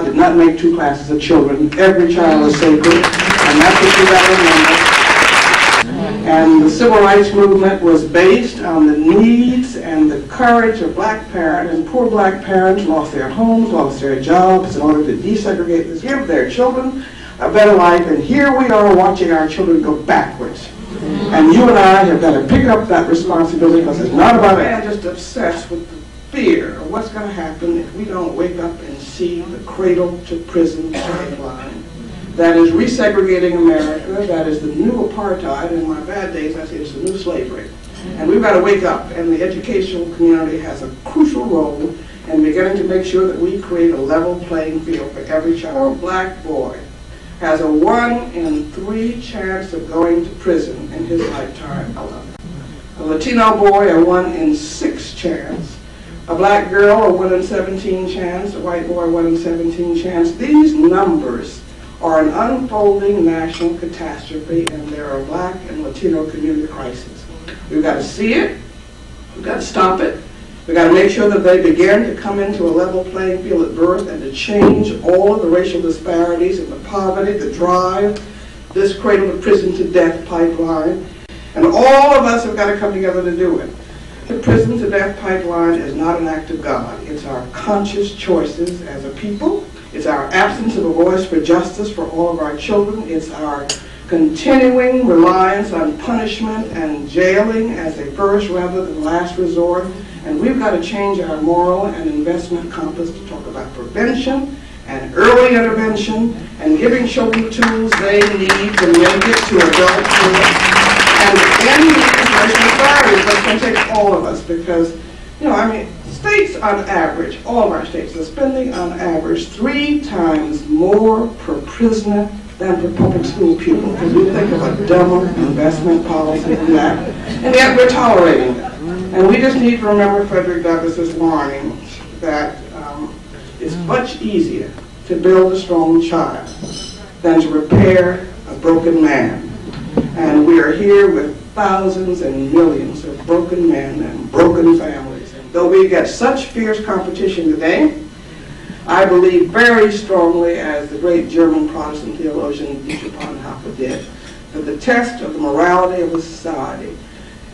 God did not make two classes of children. Every child is sacred, and that's what you got to remember. And the civil rights movement was based on the needs and the courage of black parents. And poor black parents lost their homes, lost their jobs in order to desegregate this, give their children a better life. And here we are watching our children go backwards. And you and I have got to pick up that responsibility, because it's not about it. I'm just obsessed with the fear of what's going to happen if we don't wake up and see the cradle-to-prison tagline. That is resegregating America. That is the new apartheid. In my bad days, I say it's the new slavery. And we've got to wake up, and the educational community has a crucial role in beginning to make sure that we create a level playing field for every child. A black boy has a 1 in 3 chance of going to prison in his lifetime. A Latino boy, a 1 in 6 chance. A black girl, a 1 in 17 chance. A white boy, 1 in 17 chance. These numbers are an unfolding national catastrophe, and they're a black and Latino community crisis. We've got to see it, we've got to stop it, we've got to make sure that they begin to come into a level playing field at birth, and to change all of the racial disparities and the poverty, the drive, this cradle to prison to death pipeline. And all of us have got to come together to do it. The prison to death pipeline is not an act of God. It's our conscious choices as a people. It's our absence of a voice for justice for all of our children. It's our continuing reliance on punishment and jailing as a first rather than last resort. And we've got to change our moral and investment compass to talk about prevention and early intervention and giving children the tools they need to make it to adulthood. And end these racial disparities. That's going to take all of us, because, you know, I mean, states on average, all of our states are spending on average 3 times more per prisoner than for public school pupils. Because we think of a dumber investment policy than that, and yet we're tolerating it. And we just need to remember Frederick Douglass's warnings that it's much easier to build a strong child than to repair a broken man. And we are here with thousands and millions of broken men and broken families. And though we get such fierce competition today, I believe very strongly, as the great German Protestant theologian Dietrich Bonhoeffer did, that the test of the morality of a society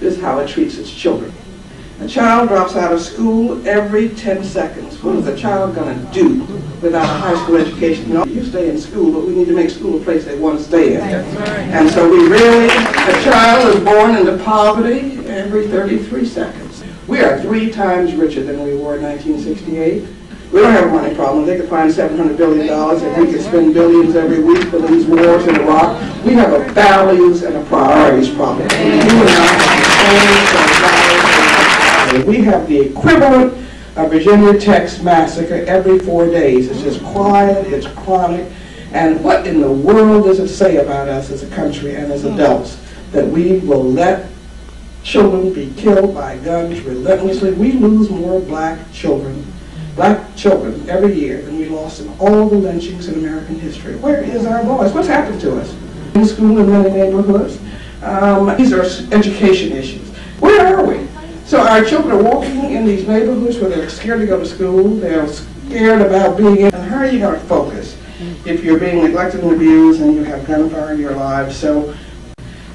is how it treats its children. A child drops out of school every 10 seconds. What is a child going to do without a high school education? You know, you stay in school, but we need to make school a place they want to stay in. And so we really, a child is born into poverty every 33 seconds. We are 3 times richer than we were in 1968. We don't have a money problem. They could find $700 billion and we could spend billions every week for these wars in Iraq. We have a values and a priorities problem. We have the equivalent of Virginia Tech's massacre every 4 days. It's just quiet, it's chronic. And what in the world does it say about us as a country and as adults that we will let children be killed by guns relentlessly? We lose more black children every year than we lost in all the lynchings in American history. Where is our voice? What's happened to us? In school in many neighborhoods. These are education issues. Where are we? So our children are walking in these neighborhoods where they're scared to go to school, they're scared about being in, and how are you going to focus if you're being neglected and abused and you have gunfire in your lives? So,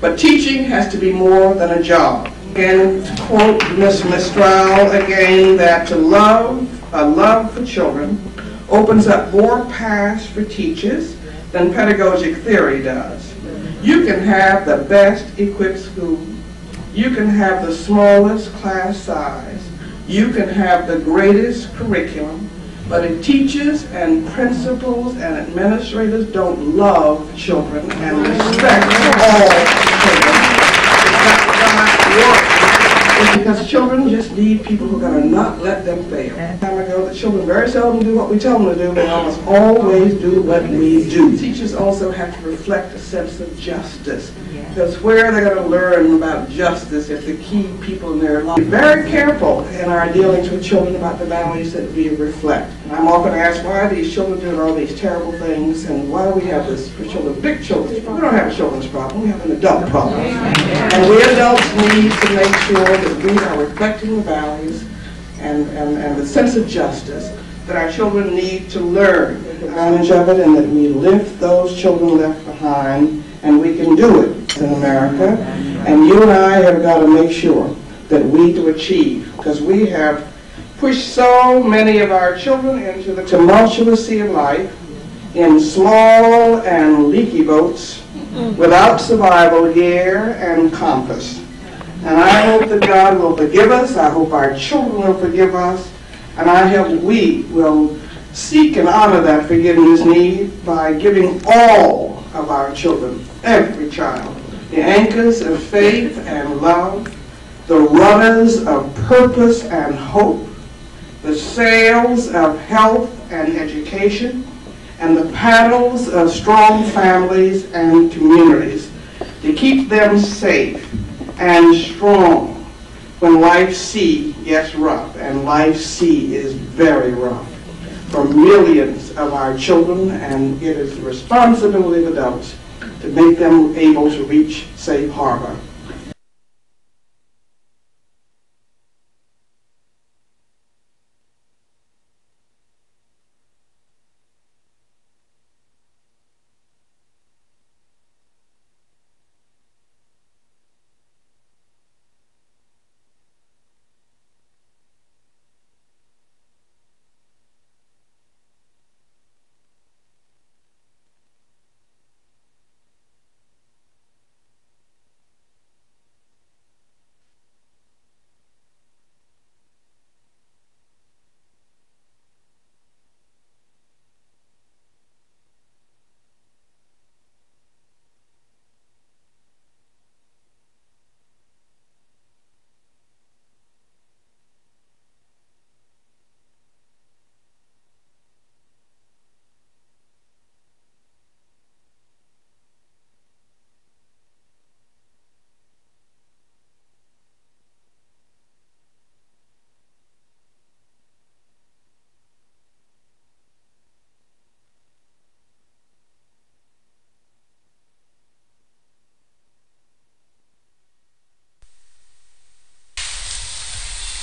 but teaching has to be more than a job. And to quote Miss Mistral again, that a love for children opens up more paths for teachers than pedagogic theory does. You can have the best equipped school. You can have the smallest class size. You can have the greatest curriculum. But if teachers and principals and administrators don't love children and respect all children, it's not work. It's because children just need people who are going to not let them fail. A time ago, the children very seldom do what we tell them to do, but almost always do what we do. Teachers also have to reflect a sense of justice. Because where are they going to learn about justice if the key people in their life? Be very careful in our dealings with children about the values that we reflect. And I'm often asked, why are these children doing all these terrible things, and why do we have this for children? Big children. We don't have a children's problem, we have an adult problem. And we adults need to make sure that we are reflecting the values and the sense of justice that our children need to learn the advantage of it, and that we lift those children left behind, and we can do it in America. And you and I have got to make sure that we do achieve, because we have pushed so many of our children into the tumultuous sea of life in small and leaky boats without survival gear and compass. And I hope that God will forgive us. I hope our children will forgive us. And I hope we will seek and honor that forgiveness need by giving all of our children, every child, the anchors of faith and love, the rudders of purpose and hope, the sails of health and education, and the paddles of strong families and communities to keep them safe and strong when life's sea gets rough, and life's sea is very rough for millions of our children, and it is the responsibility of adults to make them able to reach safe harbor.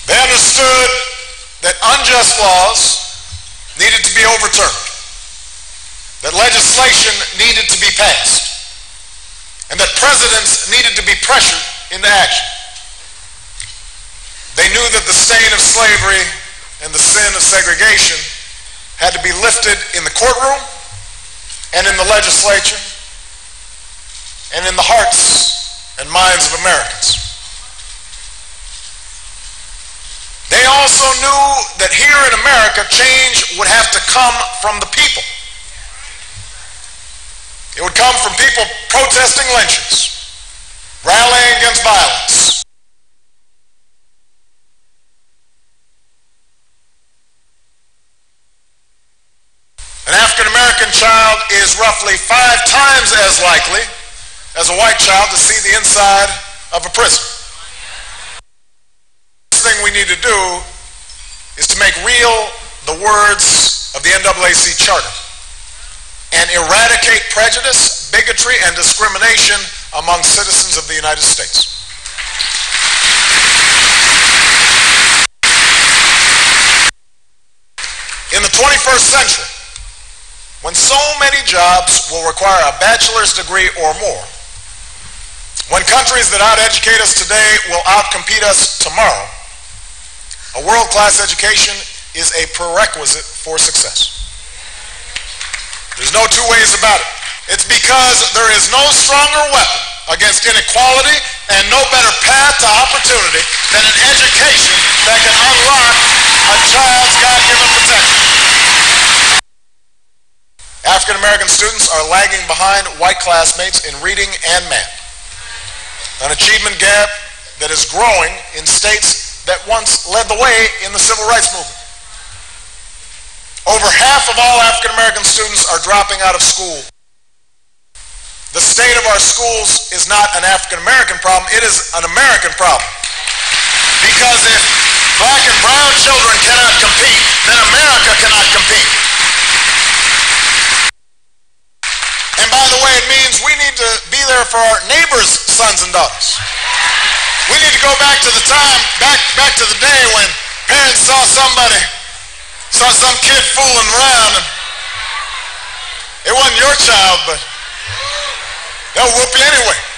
They understood that unjust laws needed to be overturned, that legislation needed to be passed, and that presidents needed to be pressured into action. They knew that the stain of slavery and the sin of segregation had to be lifted in the courtroom and in the legislature and in the hearts and minds of Americans. They also knew that here in America, change would have to come from the people. It would come from people protesting lynchings, rallying against violence. An African-American child is roughly 5 times as likely as a white child to see the inside of a prison. Thing we need to do is to make real the words of the NAACP Charter and eradicate prejudice, bigotry, and discrimination among citizens of the United States. In the 21st century, when so many jobs will require a bachelor's degree or more, when countries that out-educate us today will out-compete us tomorrow, a world-class education is a prerequisite for success. There's no two ways about it. It's because there is no stronger weapon against inequality and no better path to opportunity than an education that can unlock a child's God-given potential. African-American students are lagging behind white classmates in reading and math, an achievement gap that is growing in states that once led the way in the civil rights movement. Over half of all African-American students are dropping out of school. The state of our schools is not an African-American problem, it is an American problem. Because if black and brown children cannot compete, then America cannot compete. And by the way, it means we need to be there for our neighbors' sons and daughters. We need to go back to the time, back to the day when parents saw somebody saw some kid fooling around, and it wasn't your child, but they'll whoop you anyway.